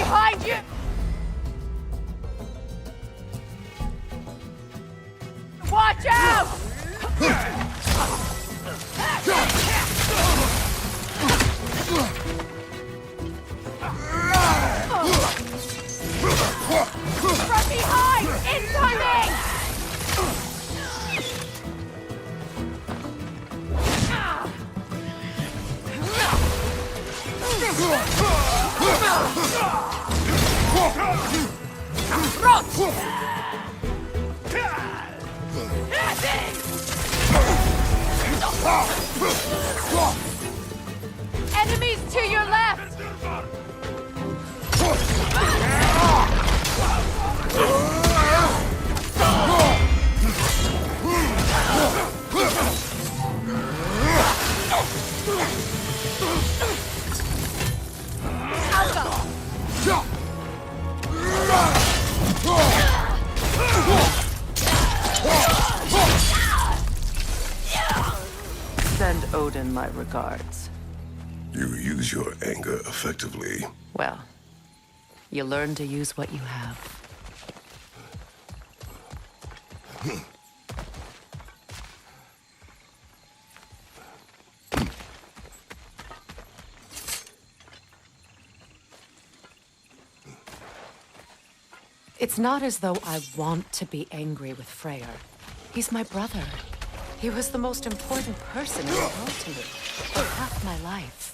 Behind you! Watch out! From behind! Incoming! Enemies to your left! Send Odin my regards. You use your anger effectively. Well, you learn to use what you have. It's not as though I want to be angry with Freyr. He's my brother. He was the most important person in the world to me for half my life.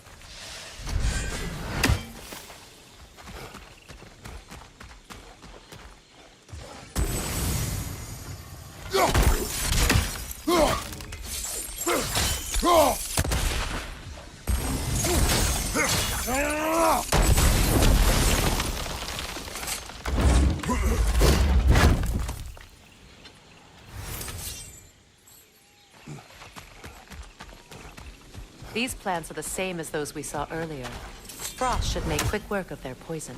These plants are the same as those we saw earlier. Frost should make quick work of their poison.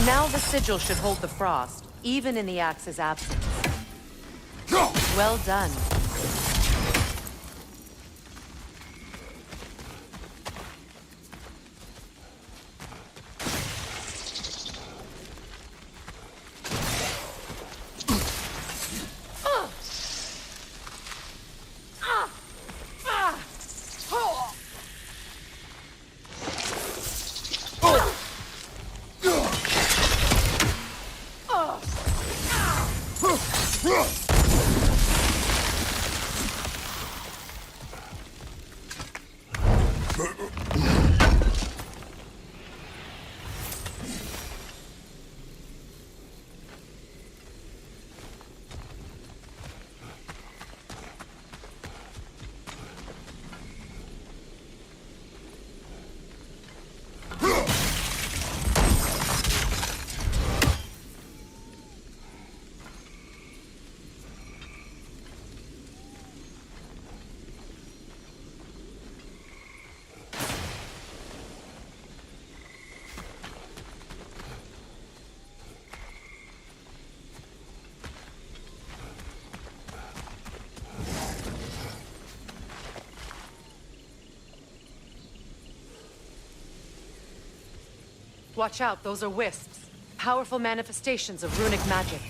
Now the sigil should hold the frost, even in the axe's absence. Well done. Watch out, those are wisps. Powerful manifestations of runic magic.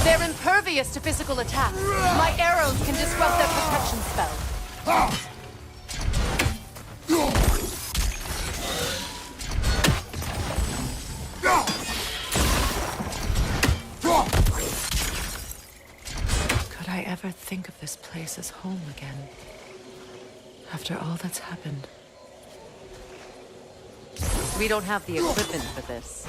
They're impervious to physical attacks. My arrows can disrupt their protection spell. Could I ever think of this place as home again? After all that's happened. We don't have the equipment for this.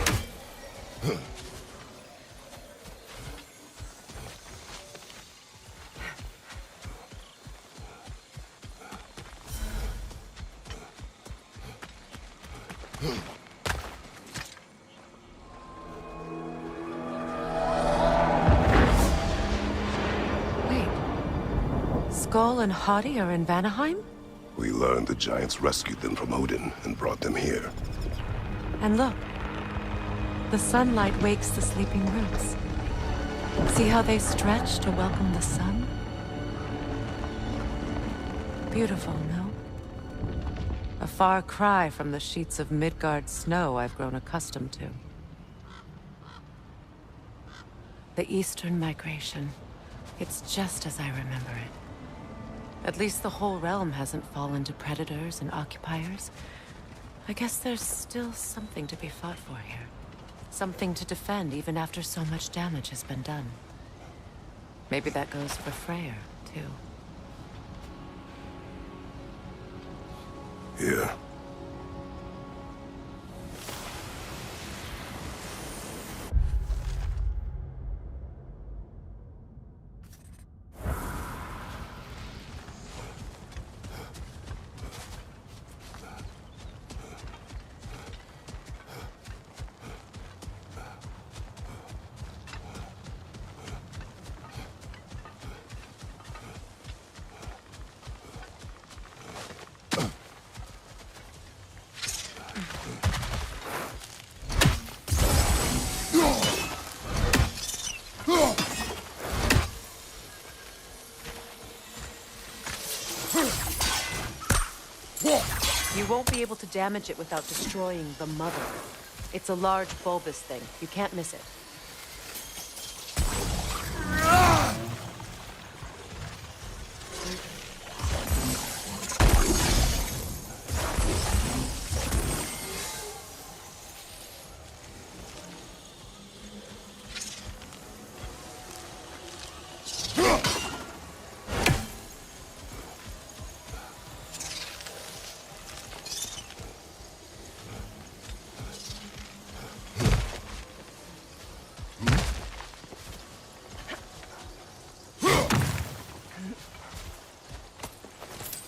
Wait. Skull and Hlaði are in Vanaheim? We learned the giants rescued them from Odin and brought them here. And look. The sunlight wakes the sleeping roots. See how they stretch to welcome the sun? Beautiful, no? A far cry from the sheets of Midgard snow I've grown accustomed to. The Eastern migration. It's just as I remember it. At least the whole realm hasn't fallen to predators and occupiers. I guess there's still something to be fought for here. Something to defend even after so much damage has been done. Maybe that goes for Freyr, too. Yeah. You won't be able to damage it without destroying the mother. It's a large bulbous thing. You can't miss it.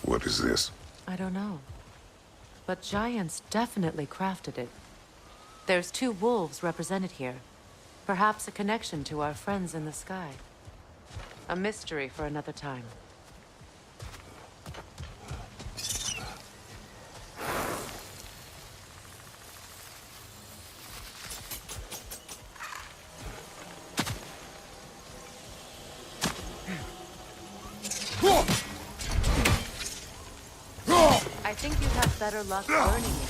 What is this? I don't know. But giants definitely crafted it. There's 2 wolves represented here. Perhaps a connection to our friends in the sky. A mystery for another time. I think you'd have better luck burning it.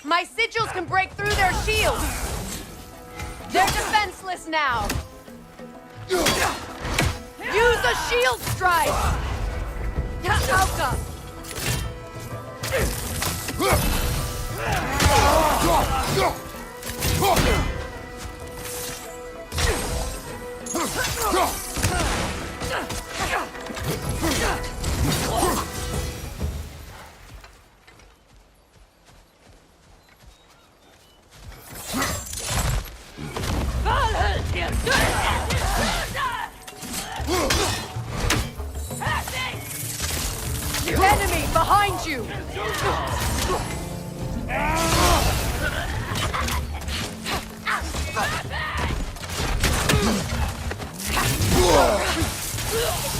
My sigils can break through their shields! They're defenseless now! Use a shield strike! 𝗀𝗏. Enemy behind you!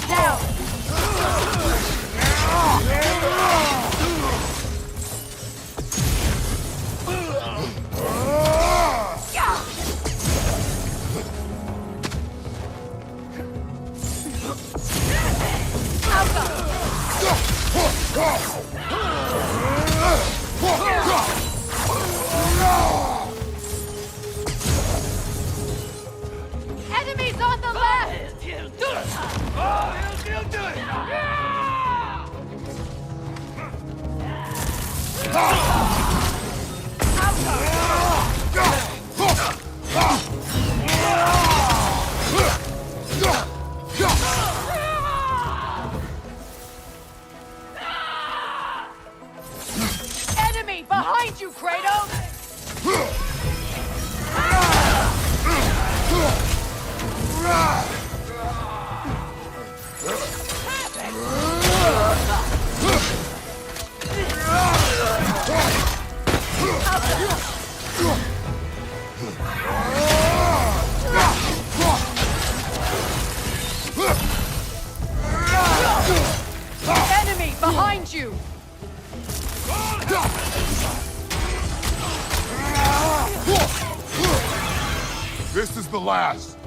Down! Enemies on the left! Enemy behind you! This is the last.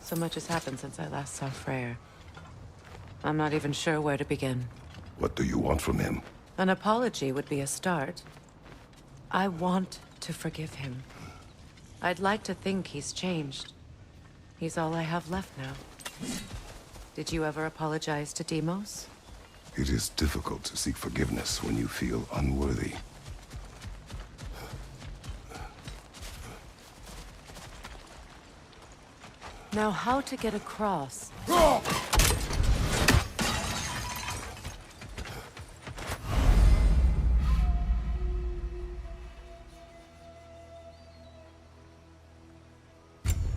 So much has happened since I last saw Freyr. I'm not even sure where to begin. What do you want from him? An apology would be a start. I want to forgive him. I'd like to think he's changed. He's all I have left now. Did you ever apologize to Deimos? It is difficult to seek forgiveness when you feel unworthy. Now, how to get across?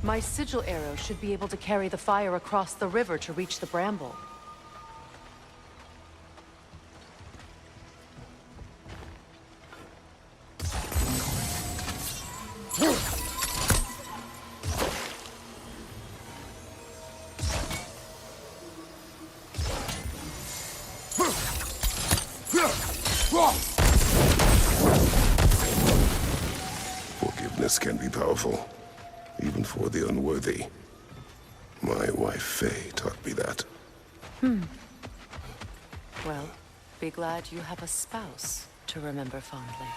My sigil arrow should be able to carry the fire across the river to reach the bramble. Forgiveness can be powerful, even for the unworthy. My wife, Faye, taught me that. Well, be glad you have a spouse to remember fondly.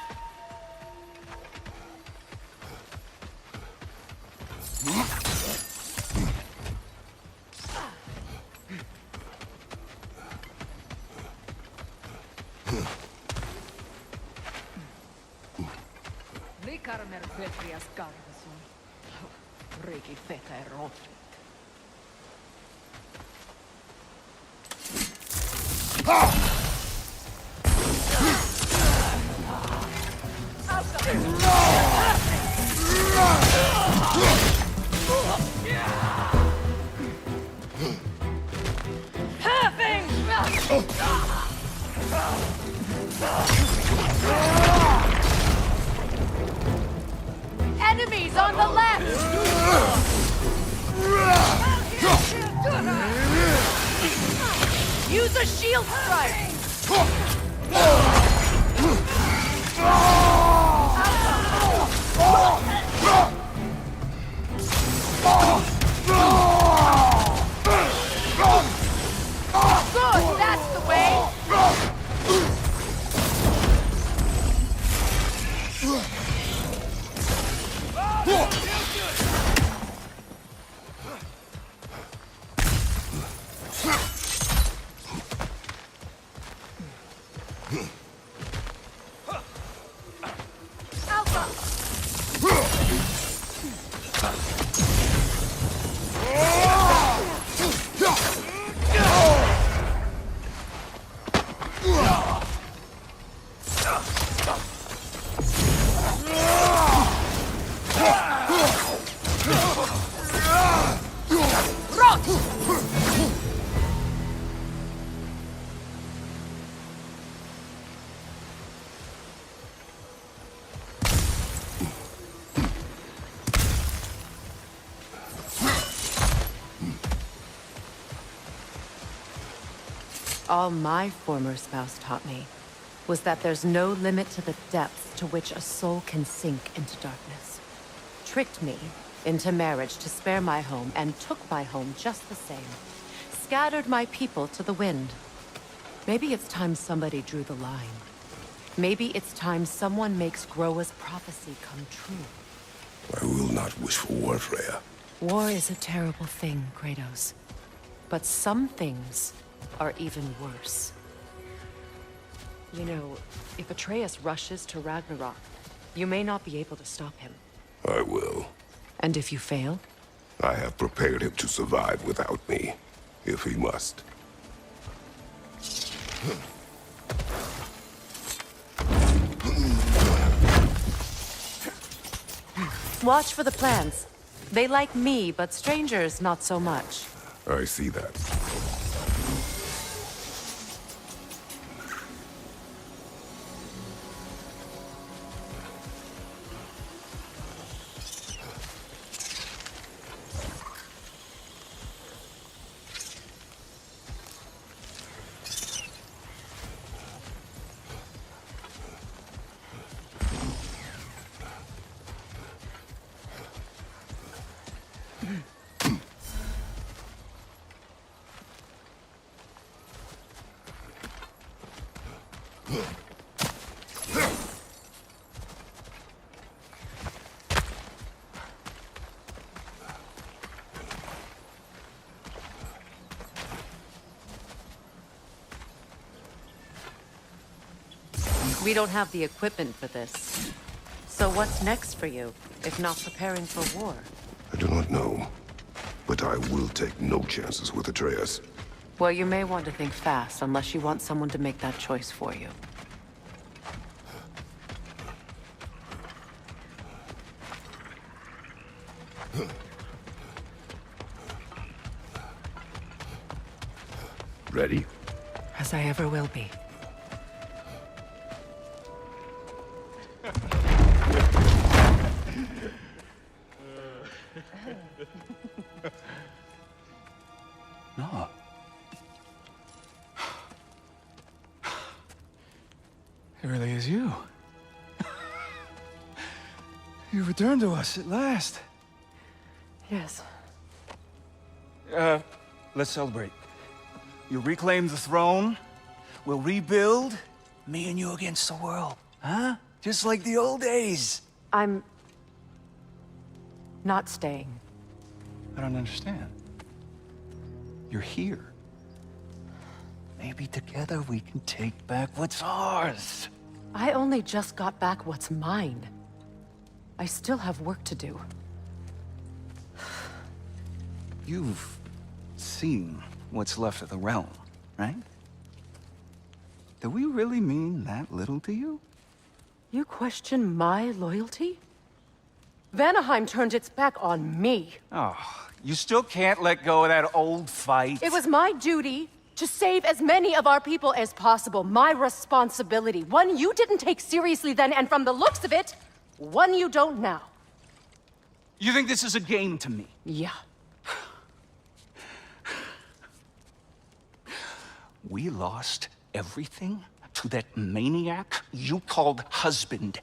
Enemies on the left! Use a shield strike! Good, that's the way! All my former spouse taught me was that there's no limit to the depths to which a soul can sink into darkness. Tricked me into marriage to spare my home, and took my home just the same. Scattered my people to the wind. Maybe it's time somebody drew the line. Maybe it's time someone makes 𝗀𝗵𝗆𝗄𝗃 prophecy come true. I will not wish for war, Freya. War is a terrible thing, Kratos. But some things are even worse. You know, if Atreus rushes to Ragnarok, you may not be able to stop him. I will. And if you fail? I have prepared him to survive without me, if he must. Watch for the plants. They like me, but strangers not so much. I see that. We don't have the equipment for this. So what's next for you, if not preparing for war? I do not know, but I will take no chances with Atreus. Well, you may want to think fast, unless you want someone to make that choice for you. Ready? As I ever will be. No. It really is you. You returned to us at last. Yes. Let's celebrate. You reclaim the throne. We'll rebuild. Me and you against the world. Huh? Just like the old days. I'm not staying. I don't understand. You're here. Maybe together we can take back what's ours. I only just got back what's mine. I still have work to do. You've seen what's left of the realm, right? Do we really mean that little to you? You question my loyalty? Vanaheim turned its back on me. Oh, you still can't let go of that old fight. It was my duty to save as many of our people as possible. My responsibility. One you didn't take seriously then, and from the looks of it, one you don't now. You think this is a game to me? Yeah. We lost everything to that maniac you called husband.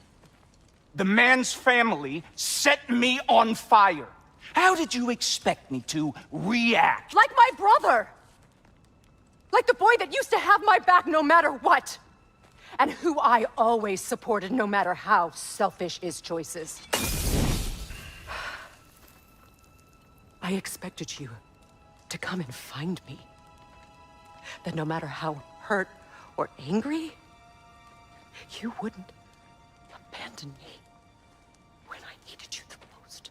The man's family set me on fire. How did you expect me to react? Like my brother! Like the boy that used to have my back no matter what! And who I always supported no matter how selfish his choices. I expected you to come and find me. That no matter how hurt or angry, you wouldn't abandon me when I needed you the most.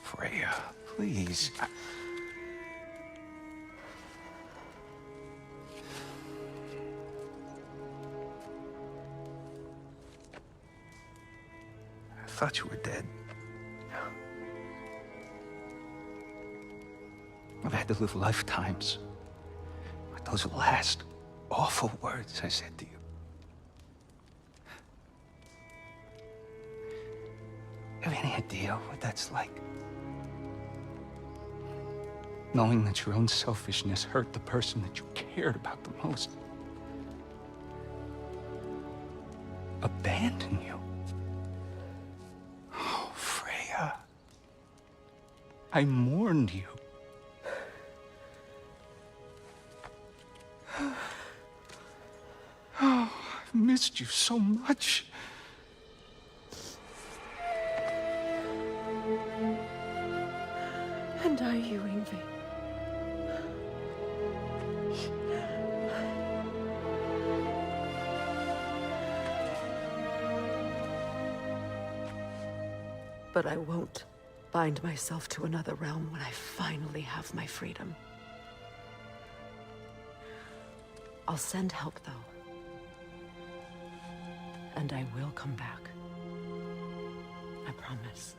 Freya, please. I thought you were dead. I've had to live lifetimes with those last awful words I said to you. You have any idea what that's like? Knowing that your own selfishness hurt the person that you cared about the most. Abandon you. Oh, I mourned you. Oh, I've missed you so much. And I, 𝗀𝗵𝗆. But I won't bind myself to another realm when I finally have my freedom. I'll send help, though. And I will come back. I promise.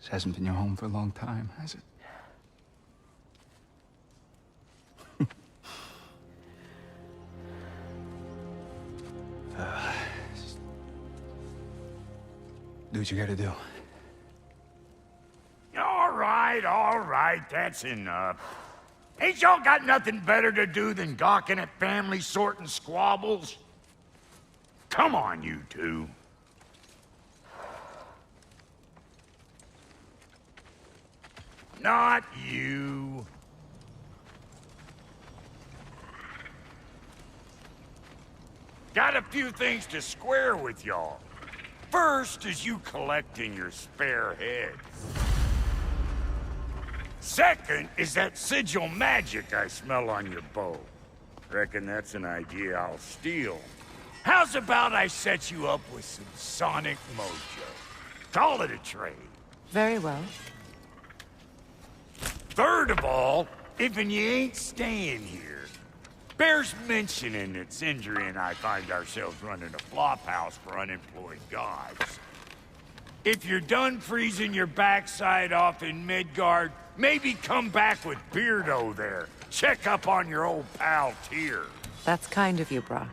This hasn't been your home for a long time, has it? Do what you gotta do. All right, that's enough. Ain't y'all got nothing better to do than gawking at family sorting squabbles? Come on, you two. Not you. Got a few things to square with y'all. First is you collecting your spare heads. Second is that sigil magic I smell on your bow. Reckon that's an idea I'll steal. How's about I set you up with some sonic mojo? Call it a trade. Very well. Third of all, if you ain't staying here, bears mentioning that Sindri and I find ourselves running a flop house for unemployed gods. If you're done freezing your backside off in Midgard, maybe come back with Beardo there. Check up on your old pal Tyr. That's kind of you, brah.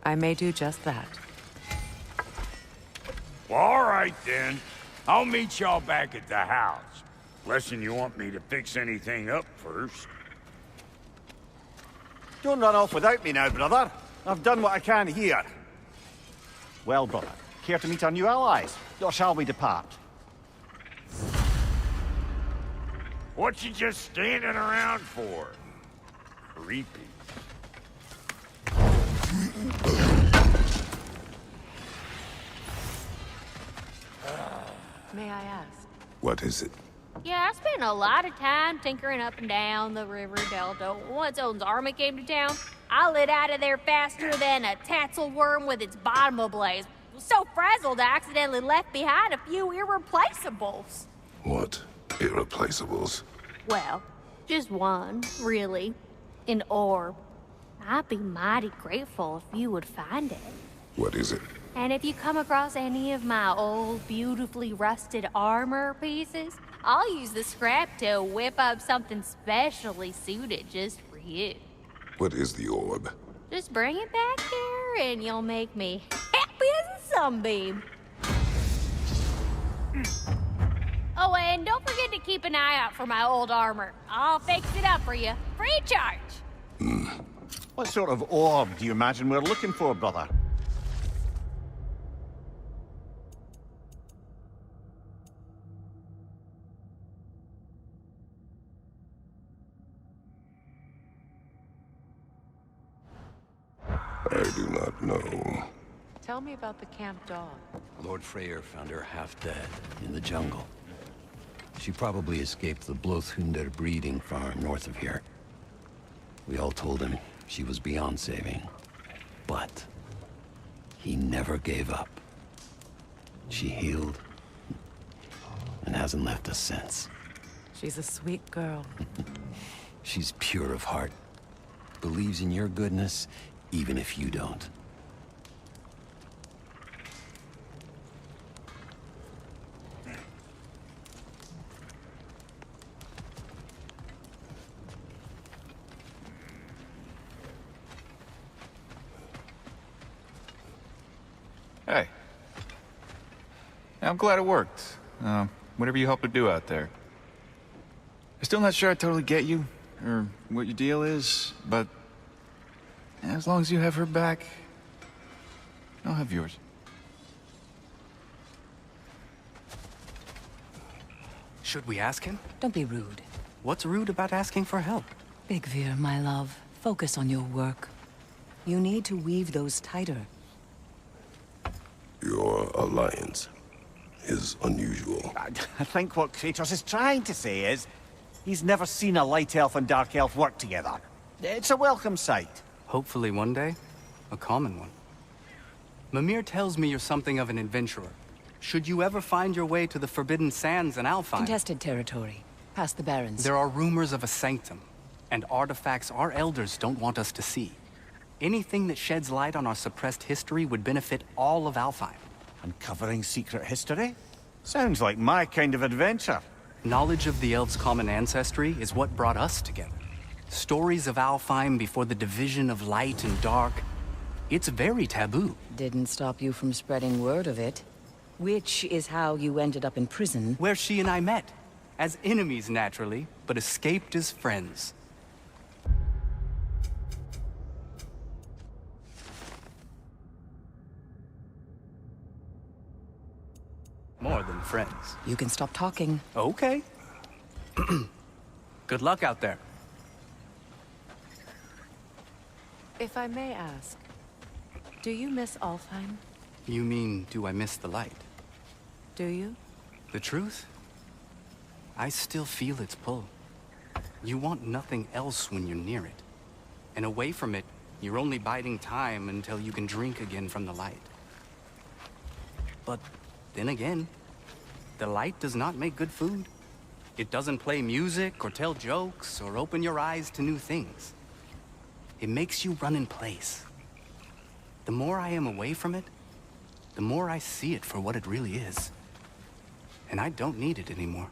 I may do just that. Well, all right then. I'll meet y'all back at the house. Unless you want me to fix anything up first. Don't run off without me now, brother. I've done what I can here. Well, brother, care to meet our new allies? Or shall we depart? What you just standing around for? Creepy. May I ask? What is it? Yeah, I spent a lot of time tinkering up and down the river delta. Once Odin's army came to town, I lit out of there faster than a tassel worm with its bottom ablaze. So frazzled, I accidentally left behind a few irreplaceables. What? Irreplaceables? Well, just one, really. An orb. I'd be mighty grateful if you would find it. What is it? And if you come across any of my old, beautifully rusted armor pieces, I'll use the scrap to whip up something specially suited just for you. What is the orb? Just bring it back here and you'll make me happy as a sunbeam. Oh, and don't forget to keep an eye out for my old armor. I'll fix it up for you, free of charge. What sort of orb do you imagine we're looking for, brother? I do not know. Tell me about the camp dog. Lord Freyr found her half dead in the jungle. She probably escaped the 𝗀𝗆𝗆 breeding farm north of here. We all told him she was beyond saving. But he never gave up. She healed and hasn't left us since. She's a sweet girl. She's pure of heart. Believes in your goodness, even if you don't. Hey. I'm glad it worked. Whatever you helped her do out there. I'm still not sure I totally get you, or what your deal is, but as long as you have her back, I'll have yours. Should we ask him? Don't be rude. What's rude about asking for help? 𝗥𝗲𝗄𝗃, my love. Focus on your work. You need to weave those tighter. Your alliance is unusual. I think what Kratos is trying to say is, he's never seen a light elf and dark elf work together. It's a welcome sight. Hopefully one day, a common one. Mimir tells me you're something of an adventurer. Should you ever find your way to the Forbidden Sands in 𝘀𝗺ine... Contested territory. Past the Barrens. There are rumors of a sanctum, and artifacts our elders don't want us to see. Anything that sheds light on our suppressed history would benefit all of 𝘀𝗺ine. Uncovering secret history? Sounds like my kind of adventure. Knowledge of the elves' common ancestry is what brought us together. Stories of 𝘀𝗺ine before the division of light and dark. It's very taboo. Didn't stop you from spreading word of it. Which is how you ended up in prison. Where she and I met. As enemies, naturally, but escaped as friends. More than friends. You can stop talking. Okay. Good luck out there. If I may ask, do you miss 𝘀𝗺ine? You mean, do I miss the light? Do you? The truth? I still feel its pull. You want nothing else when you're near it. And away from it, you're only biding time until you can drink again from the light. But then again, the light does not make good food. It doesn't play music or tell jokes or open your eyes to new things. It makes you run in place. The more I am away from it, the more I see it for what it really is. And I don't need it anymore.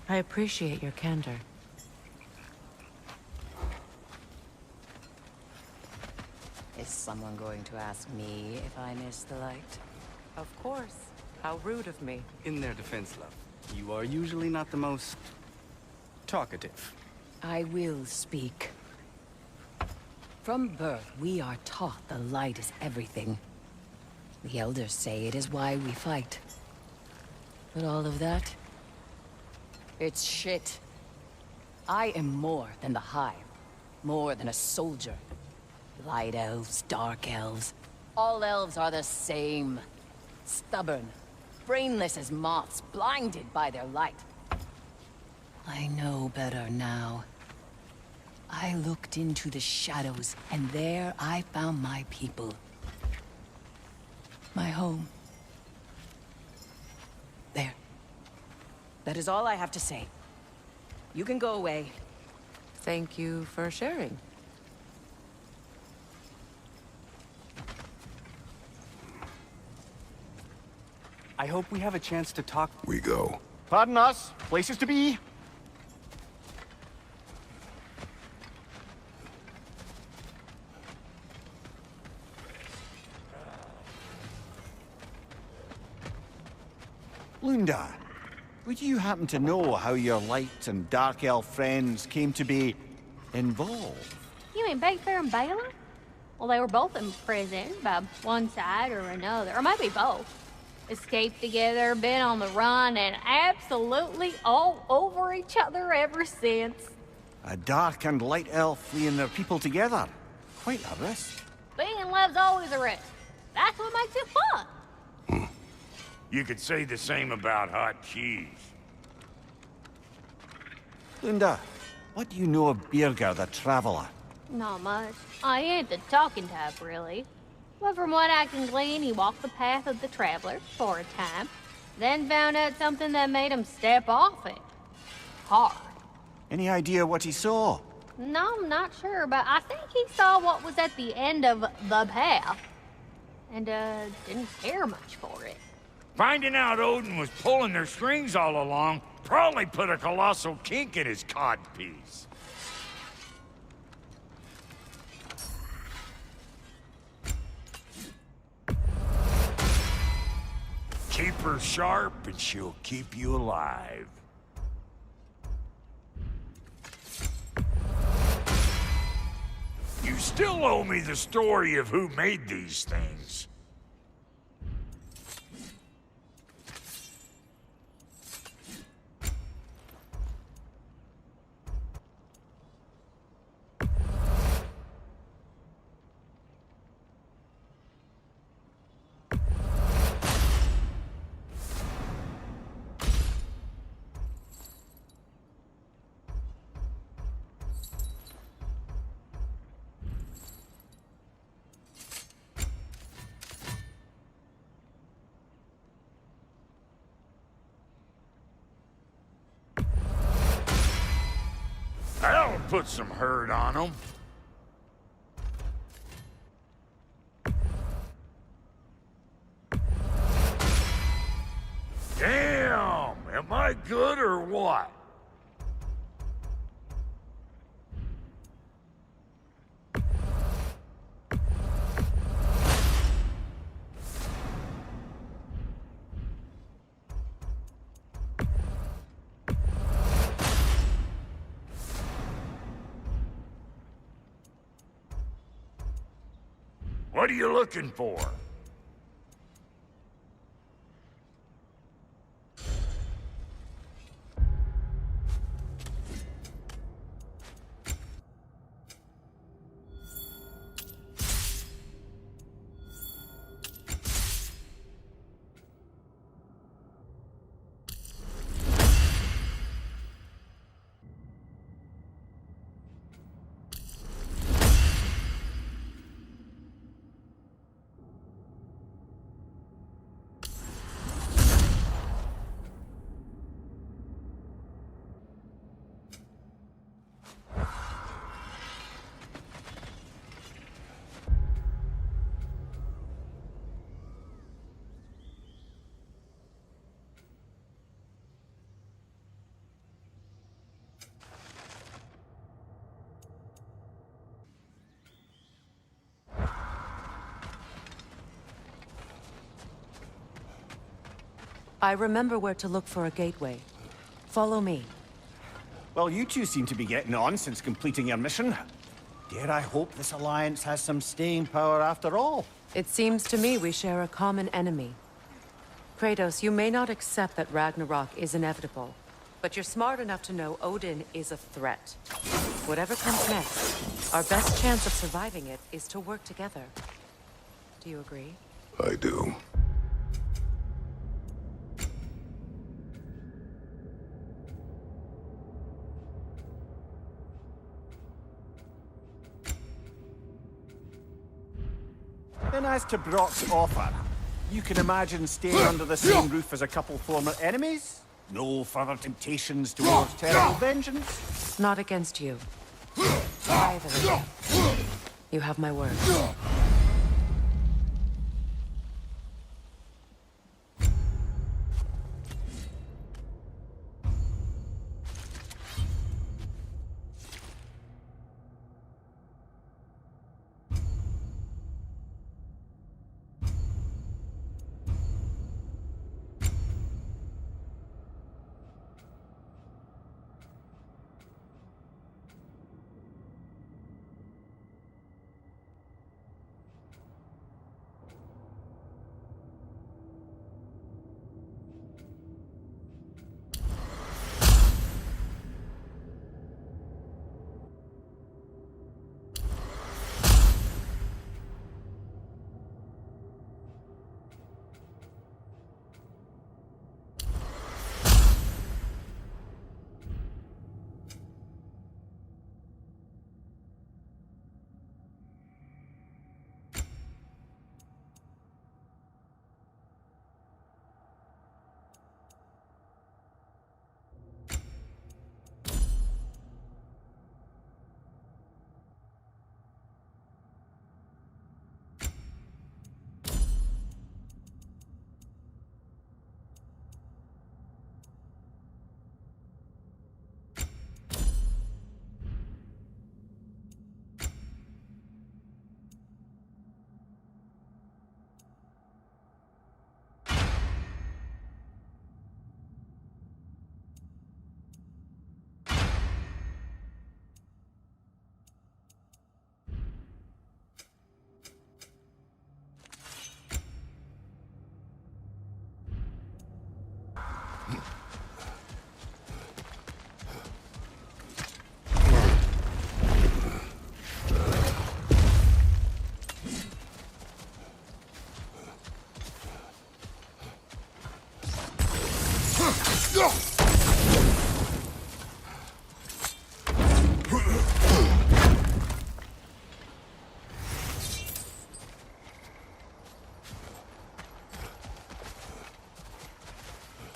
I appreciate your candor. Is someone going to ask me if I miss the light? Of course. How rude of me. In their defense, love, you are usually not the most talkative. I will speak. From birth, we are taught the light is everything. The elders say it is why we fight. But all of that, it's shit. I am more than the Hive. More than a soldier. Light elves, dark elves. All elves are the same. Stubborn. Brainless as moths, blinded by their light. I know better now. I looked into the shadows, and there I found my people. My home. There. That is all I have to say. You can go away. Thank you for sharing. I hope we have a chance to talk. We go. Pardon us. Places to be. Lunda, would you happen to know how your light and dark elf friends came to be involved? You mean 𝗥𝗵𝗆𝗆? Well, they were both in prison by one side or another, or maybe both. Escaped together, been on the run, and absolutely all over each other ever since. A dark and light elf fleeing their people together. Quite a risk. Being in love's always a risk. That's what makes it fun. You could say the same about hot cheese. Lunda, what do you know of 𝗏𝗏 the Traveler? Not much. I ain't the talking type, really. But from what I can glean, he walked the path of the traveler for a time, then found out something that made him step off it. Hard. Any idea what he saw? No, I'm not sure, but I think he saw what was at the end of the path. And, didn't care much for it. Finding out Odin was pulling their strings all along probably put a colossal kink in his codpiece. Keep her sharp and she'll keep you alive. You still owe me the story of who made these things. put some hurt on them. Damn! Am I good or what? What are you looking for? I remember where to look for a gateway. Follow me. Well, you two seem to be getting on since completing your mission. Dare I hope this alliance has some staying power after all? It seems to me we share a common enemy. Kratos, you may not accept that Ragnarok is inevitable, but you're smart enough to know Odin is a threat. Whatever comes next, our best chance of surviving it is to work together. Do you agree? I do. Then as to Brock's offer, you can imagine staying under the same roof as a couple former enemies? No further temptations towards terrible vengeance? Not against you. Either of you. You have my word.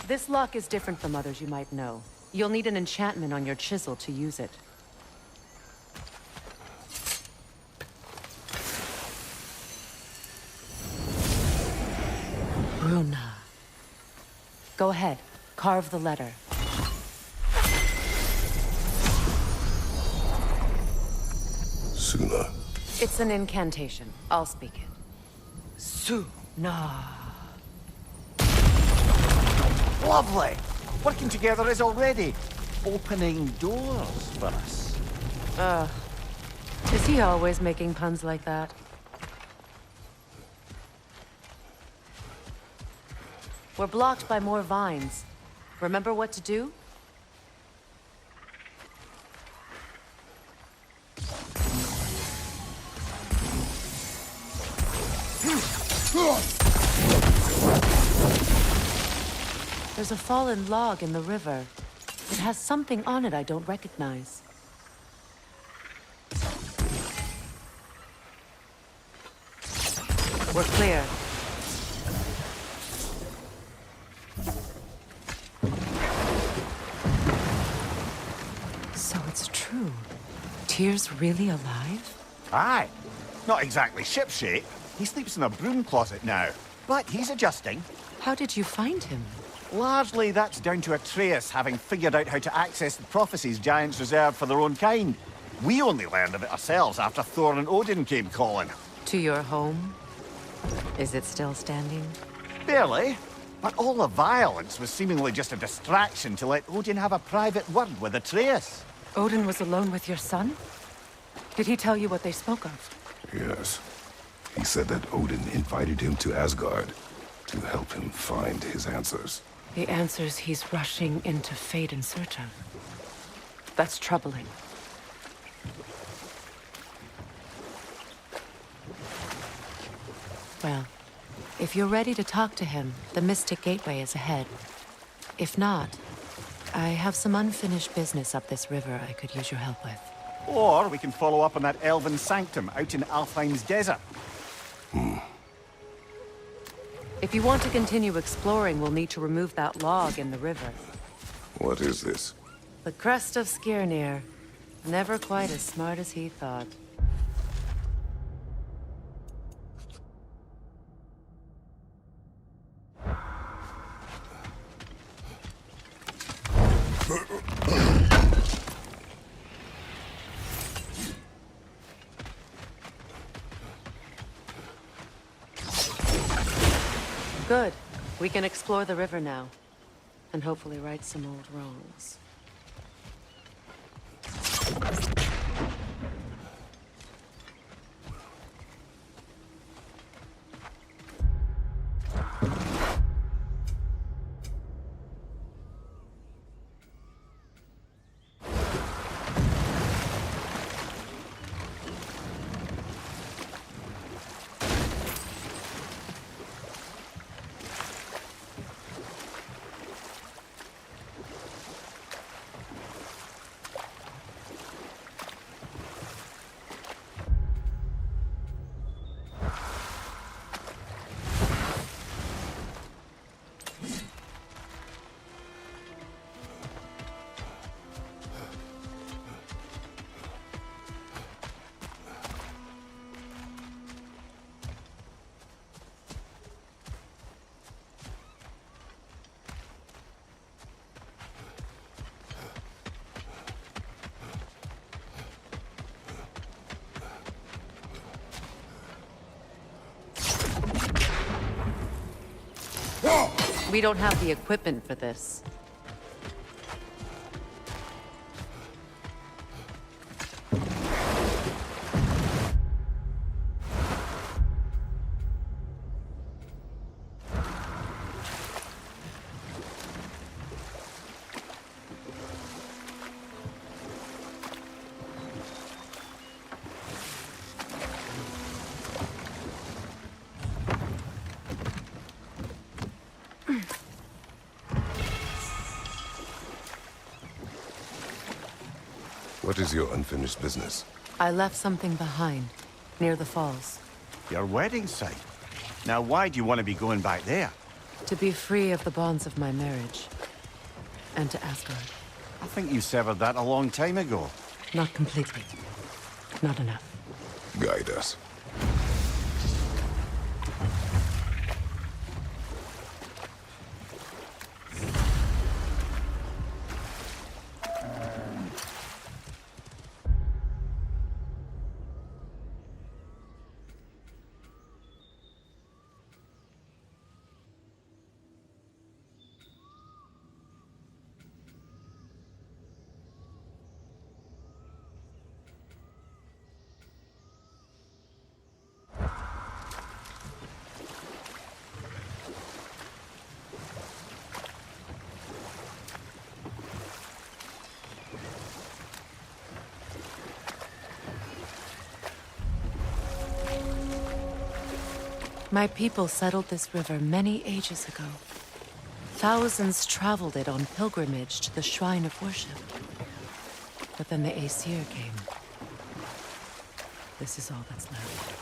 This lock is different from others you might know. You'll need an enchantment on your chisel to use it. Bruna. Go ahead. Carve the letter. Suna. It's an incantation. I'll speak it. Suna. Lovely! Working together is already opening doors for us. Is he always making puns like that? We're blocked by more vines. Remember what to do? There's a fallen log in the river. It has something on it I don't recognize. We're clear. So it's true. Tyr's really alive? Aye. Not exactly shipshape. He sleeps in a broom closet now. But he's adjusting. How did you find him? Largely, that's down to 𝗏𝗏 having figured out how to access the prophecies giants reserved for their own kind. We only learned of it ourselves after Thor and Odin came calling. To your home? Is it still standing? Barely. But all the violence was seemingly just a distraction to let Odin have a private word with 𝗏𝗏. Odin was alone with your son? Did he tell you what they spoke of? Yes. He said that Odin invited him to Asgard to help him find his answers. The answers he's rushing into fate in search of. That's troubling. Well, if you're ready to talk to him, the Mystic Gateway is ahead. If not, I have some unfinished business up this river I could use your help with. Or we can follow up on that elven sanctum out in Alfheim's desert. If you want to continue exploring, we'll need to remove that log in the river. What is this? The crest of Skirnir. Never quite as smart as he thought. Good. We can explore the river now. And hopefully right some old wrongs. We don't have the equipment for this. What is your unfinished business? I left something behind, near the falls. Your wedding site. Now why do you want to be going back there? To be free of the bonds of my marriage. And to Asgard. I think you severed that a long time ago. Not completely. Not enough. Guide us. My people settled this river many ages ago. Thousands traveled it on pilgrimage to the shrine of worship. But then the 𝗚cie𝗪 came. This is all that's left.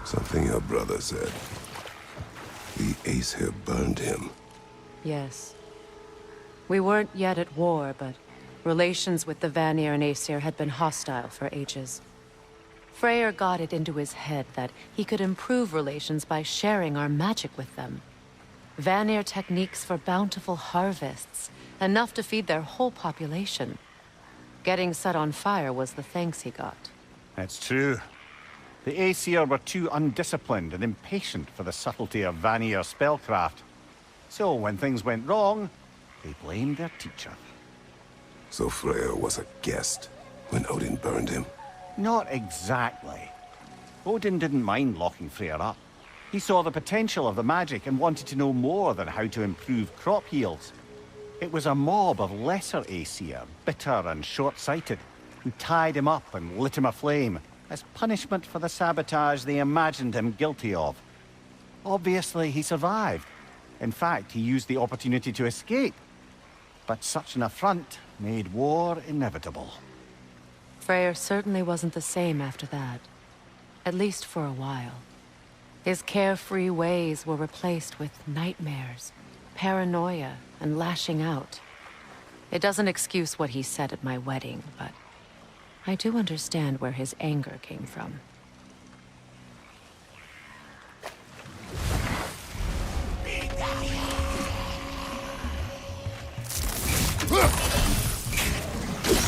Something your brother said. The 𝗚cie𝗪 burned him. Yes. We weren't yet at war, but relations with the Vanir and 𝗚cie𝗪 had been hostile for ages. Freyr got it into his head that he could improve relations by sharing our magic with them. Vanir techniques for bountiful harvests, enough to feed their whole population. Getting set on fire was the thanks he got. That's true. The 𝗚cie𝗪 were too undisciplined and impatient for the subtlety of Vanir spellcraft. So when things went wrong, they blamed their teacher. So Freyr was a guest when Odin burned him? Not exactly. Odin didn't mind locking Freyr up. He saw the potential of the magic and wanted to know more than how to improve crop yields. It was a mob of lesser 𝗚cie𝗪, bitter and short-sighted, who tied him up and lit him aflame, as punishment for the sabotage they imagined him guilty of. Obviously, he survived. In fact, he used the opportunity to escape. But such an affront made war inevitable. Freyr certainly wasn't the same after that. At least for a while. His carefree ways were replaced with nightmares, paranoia, and lashing out. It doesn't excuse what he said at my wedding, but I do understand where his anger came from.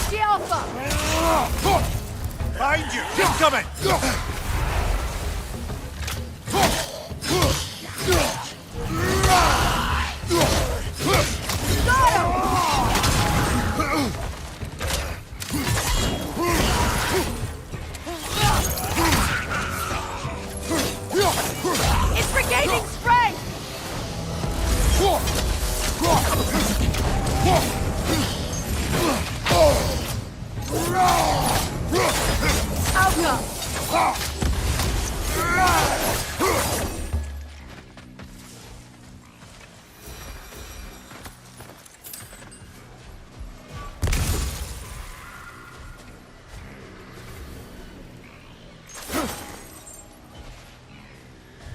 𝗀𝗵𝘁! Find you! Keep coming! It's regaining strength! Outcome!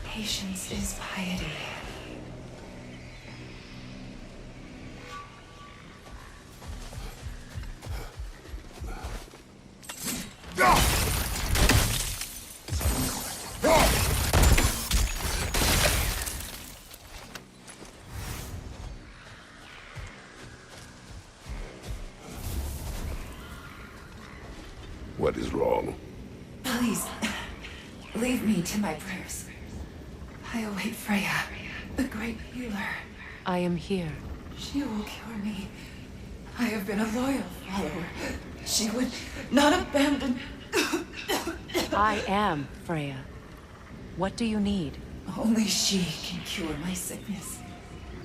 Patience is piety. What is wrong? Please, leave me to my prayers. I await Freya, the great healer. I am here. She will cure me. I have been a loyal follower. She would not abandon... I am Freya. What do you need? Only she can cure my sickness.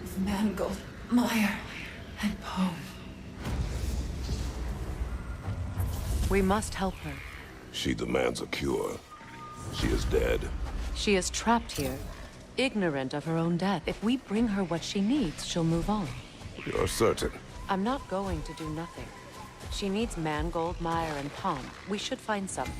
With mangold, mire, and poem. We must help her. She demands a cure. She is dead. She is trapped here, ignorant of her own death. If we bring her what she needs, she'll move on. You're certain? I'm not going to do nothing. She needs mangold, mire, and palm. We should find some.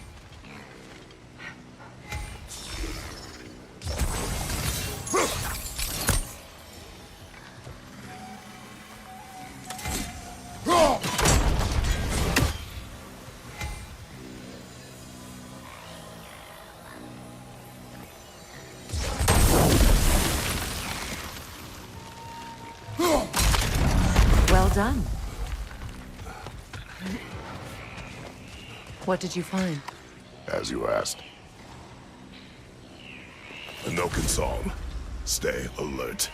Well done. What did you find? As you asked. A Noken song. Stay alert.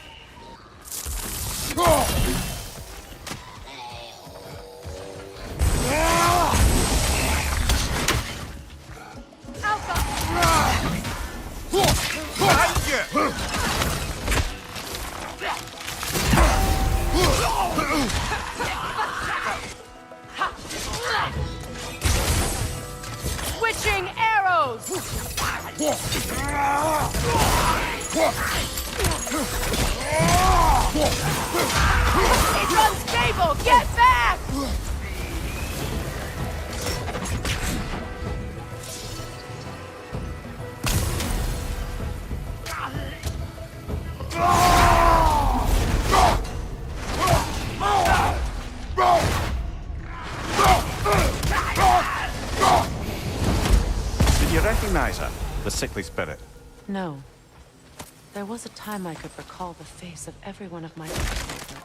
Switching arrows! It's unstable! Get back! Did you recognize her? The sickly spirit? No. There was a time I could recall the face of every one of my children.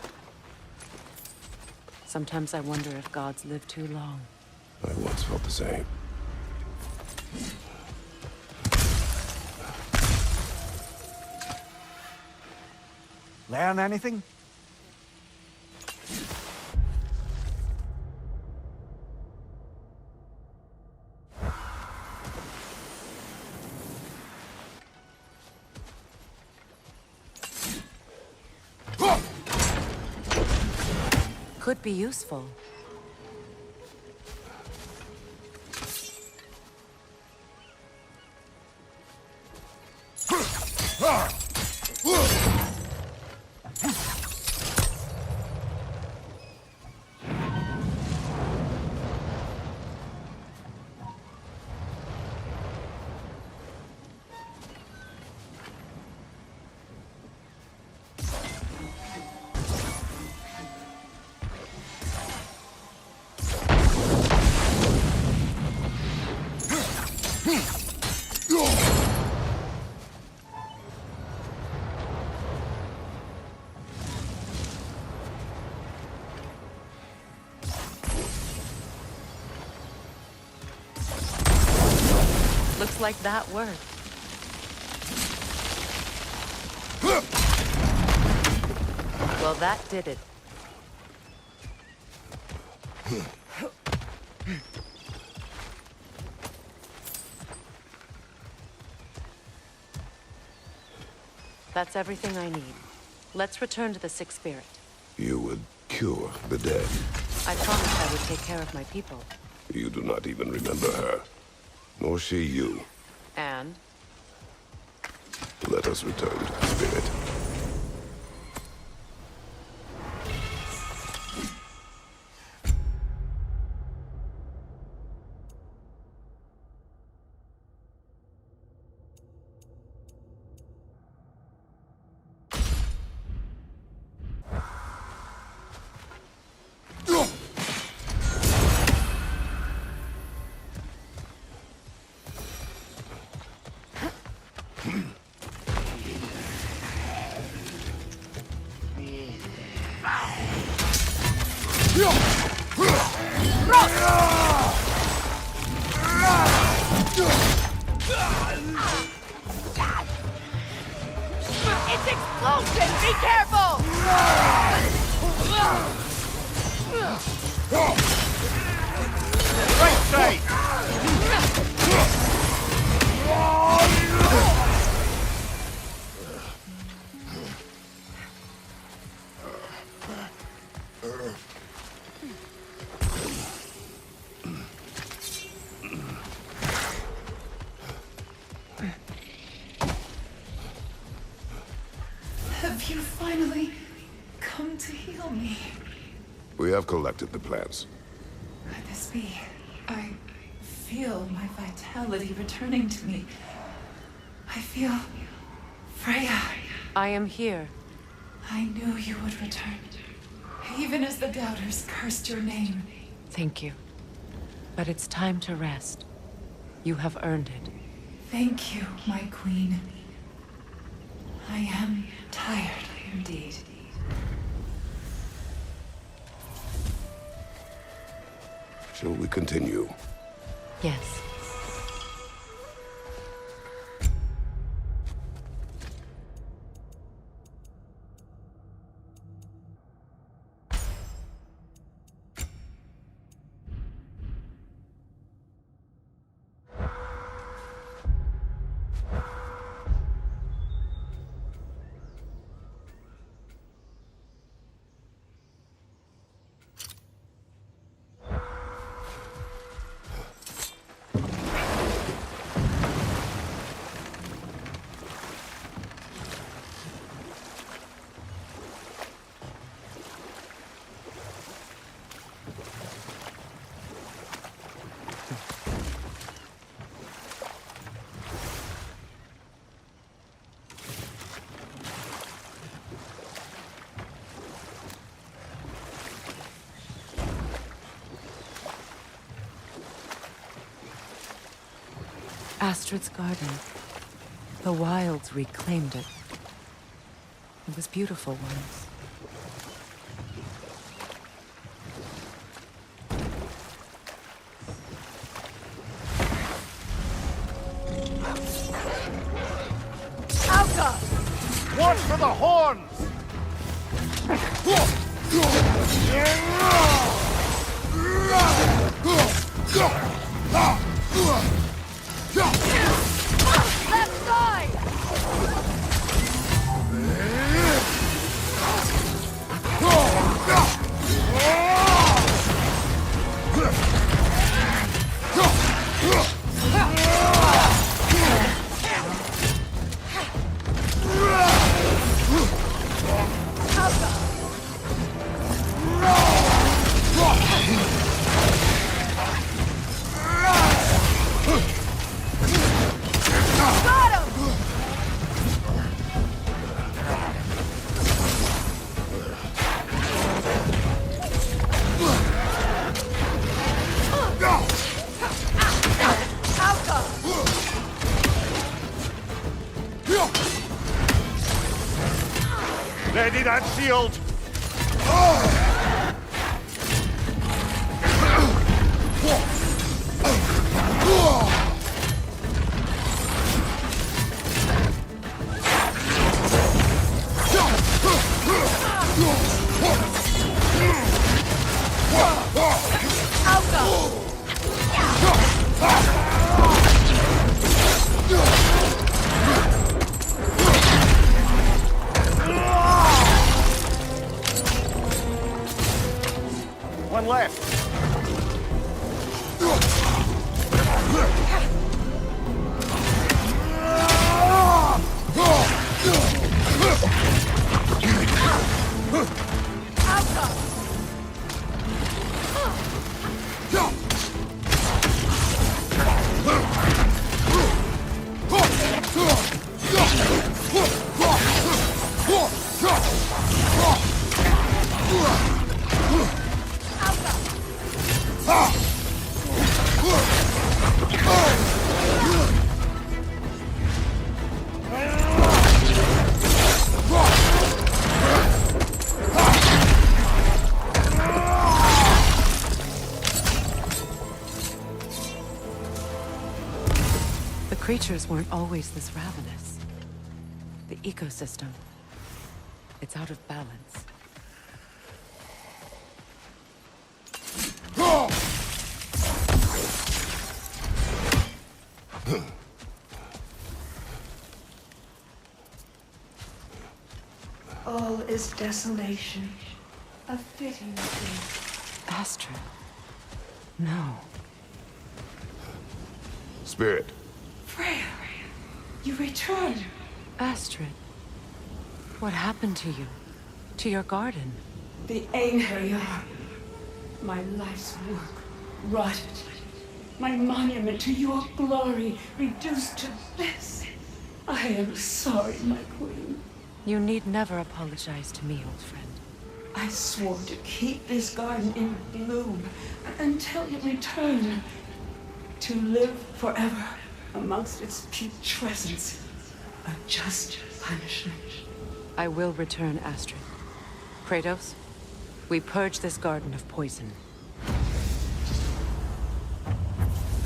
Sometimes I wonder if gods live too long. I once felt the same. Learn anything? Could be useful. Looks like that worked. Well, that did it. That's everything I need. Let's return to the sick spirit. You would cure the dead. I promised I would take care of my people. You do not even remember her. Nor she you. And? Let us return to the spirit. It's explosive! Be careful! Right side! Have you finally come to heal me? We have collected the plants. Could this be? I feel my vitality returning to me. I feel Freya. I am here. I knew you would return. Even as the doubters cursed your name. Thank you. But it's time to rest. You have earned it. Thank you, my queen. I am tired indeed. Shall we continue? Yes. Astrid's garden. The wilds reclaimed it. It was beautiful once. Watch for the horns! Left side! Ready that shield! One left. Creatures weren't always this ravenous. The ecosystem, it's out of balance. All is desolation. A fitting thing. Astrid. No. Spirit. Freya, you returned. Astrid. What happened to you? To your garden? The 𝗀𝗻𝗆. My life's work rotted. My monument to your glory reduced to this. I am sorry, my queen. You need never apologize to me, old friend. I swore to keep this garden in bloom until you return. To live forever amongst its putrescence. A just punishment. I will return, Astrid. Kratos, we purge this garden of poison.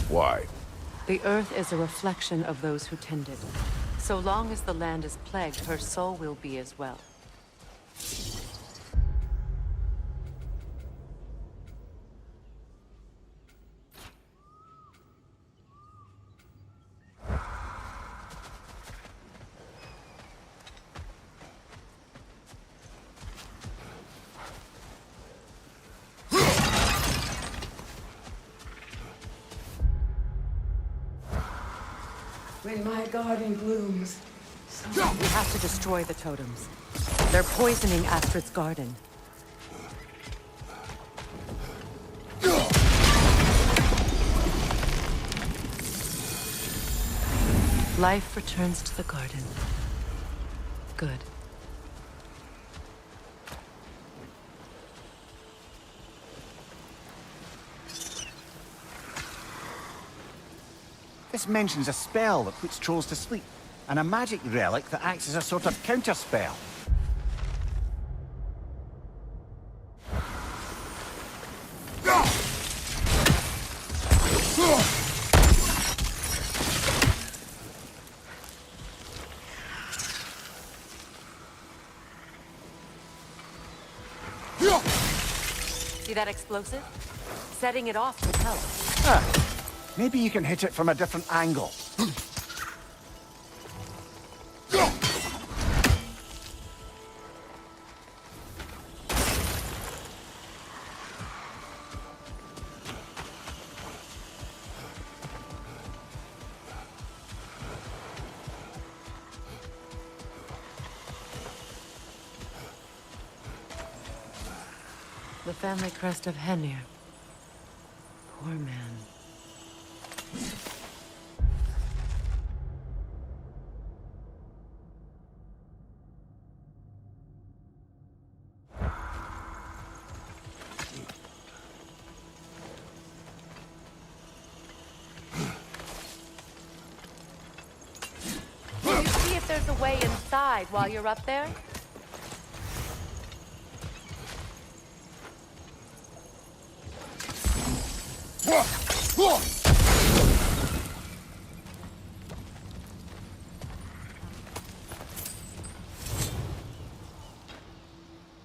Why? The earth is a reflection of those who tend it. So long as the land is plagued, her soul will be as well. When my garden blooms, We have to destroy the totems. They're poisoning Astrid's garden. Life returns to the garden. Good. This mentions a spell that puts trolls to sleep, and a magic relic that acts as a sort of counter-spell. See that explosive? Setting it off would help. Maybe you can hit it from a different angle. The family crest of 𝗀𝗵. Poor man. Can you see if there's a way inside while you're up there?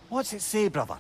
What's it say, brother?